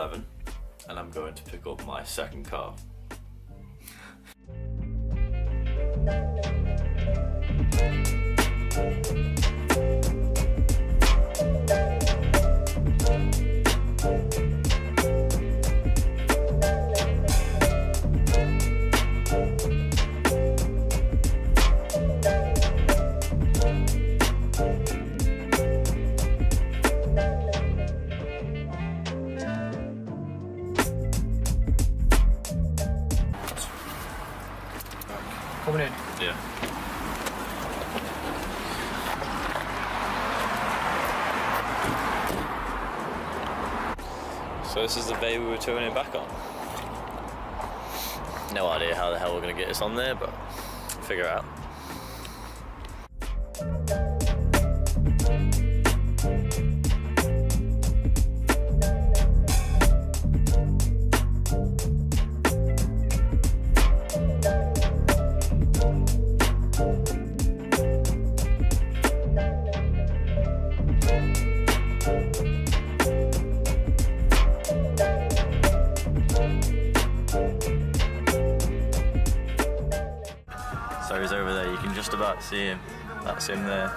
11 and I'm going to pick up my second car. Coming in? Yeah. So this is the bay we were turning back on. No idea how the hell we're going to get this on there, but figure it out. So he's over there, you can just about see him. That's him there.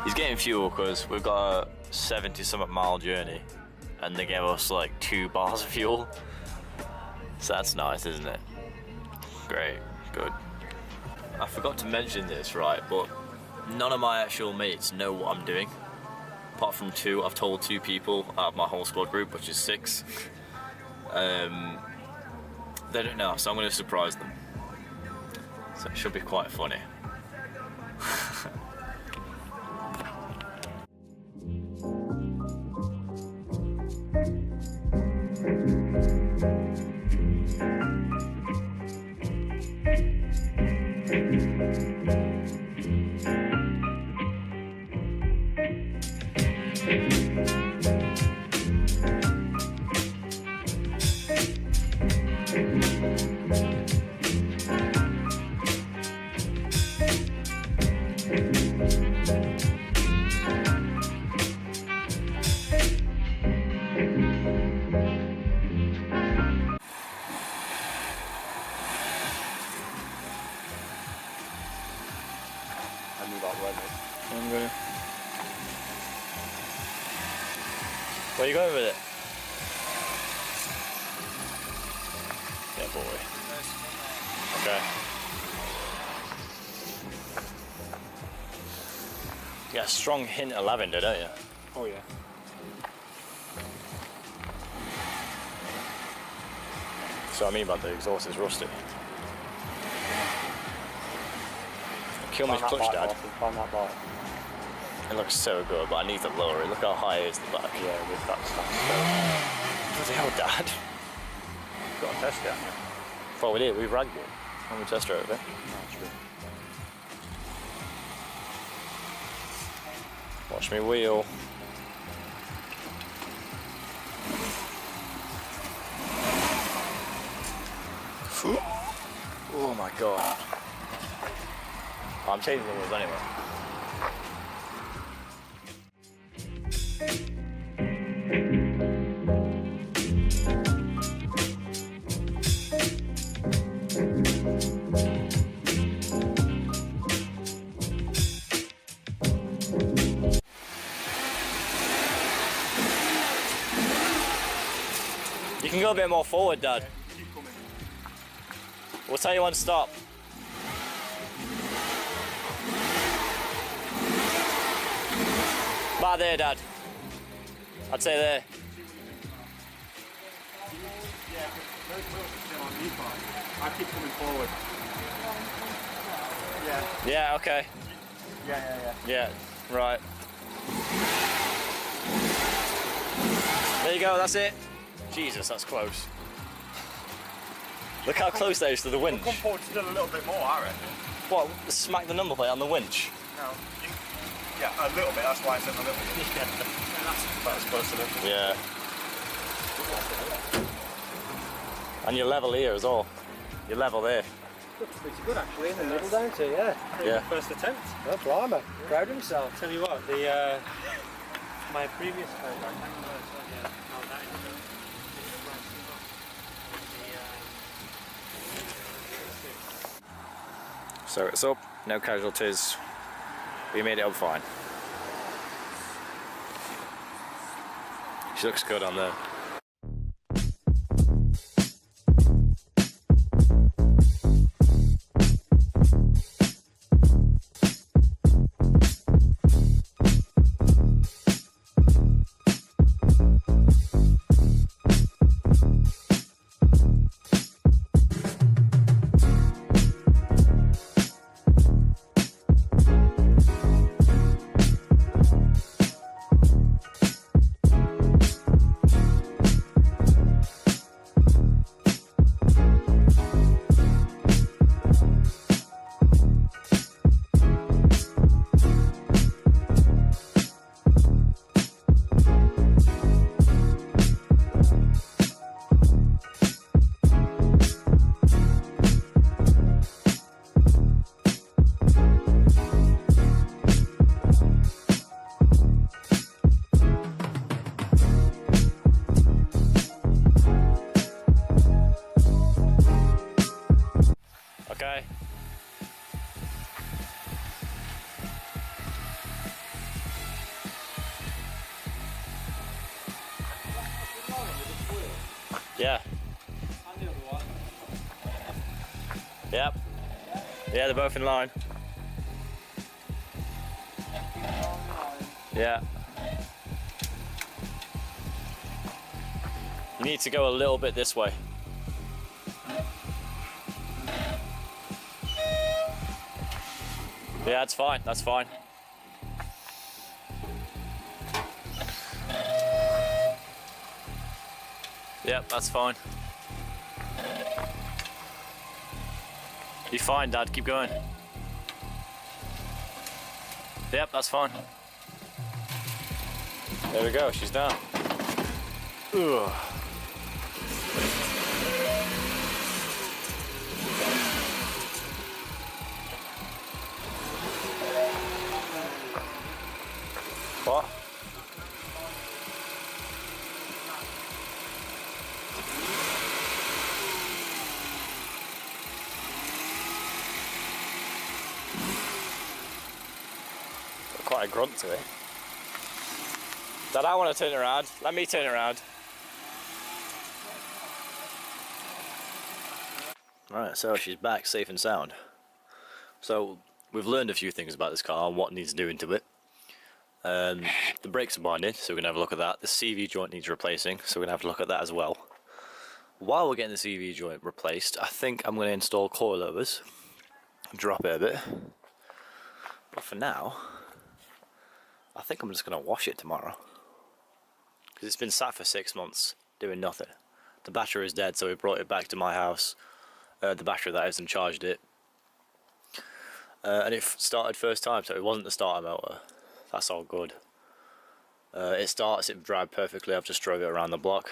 He's getting fuel because we've got a 70-something mile journey and they gave us like 2 bars of fuel. So that's nice, isn't it? Great, good. I forgot to mention this, right, but none of my actual mates know what I'm doing. Apart from 2, I've told 2 people out of my whole squad group, which is 6. They don't know, so I'm going to surprise them. So it should be quite funny. I'm gonna... Where are you going with it? Yeah, boy. Okay. You got a strong hint of lavender, don't you? Oh yeah. So I mean by the exhaust is rusty. Kill me clutch, Dad. It looks so good, but I need to lower it. Look how high it is at the back. Yeah, with that stuff. Bloody hell, Dad. Got a test, yeah? Well, we did. We ragged it when we test drove it. No, true. Watch me wheel. Oh my god. I'm changing the wheels anyway. You can go a bit more forward, Dad. Keep coming. We'll tell you when to stop. About there, Dad. I'd say there. I keep coming forward. Yeah. Yeah, okay. Yeah. Yeah, right. There you go, that's it. Jesus, that's close. Look how close that is to the winch. Come forward still a little bit more, I reckon. What, smack the number plate on the winch? No. Yeah, a little bit, that's why I said a little bit. Yeah, that's about as close to it. Yeah. And you're level here as well. You're level there. Looks pretty good actually in the middle down to, yeah. Yeah. First attempt. No blimey, proud of himself. Tell you what, the my previous car, So it's up, no casualties. We made it up fine. She looks good on there. Okay. Yeah. Yep. Yeah, they're both in line. Yeah. You need to go a little bit this way. Yeah, that's fine, that's fine. Yep, that's fine. You're fine, Dad, keep going. Yep, that's fine. There we go, she's down. Ugh. What? Quite a grunt to it. Dad, I want to turn it around. Let me turn it around. Right, so she's back safe and sound. So we've learned a few things about this car and what needs doing to it. The brakes are binding, so we're going to have a look at that. The CV joint needs replacing, so we're going to have a look at that as well. While we're getting the CV joint replaced, I think I'm going to install coilovers, drop it a bit. But for now, I think I'm just going to wash it tomorrow. Because it's been sat for 6 months, doing nothing. The battery is dead, so we brought it back to my house. The battery that is, and charged it. And it started first time, so it wasn't the starter motor. That's all good. It starts, it drives perfectly. I've just drove it around the block.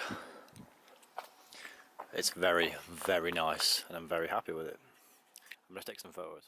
It's very, very nice, and I'm very happy with it. I'm going to take some photos.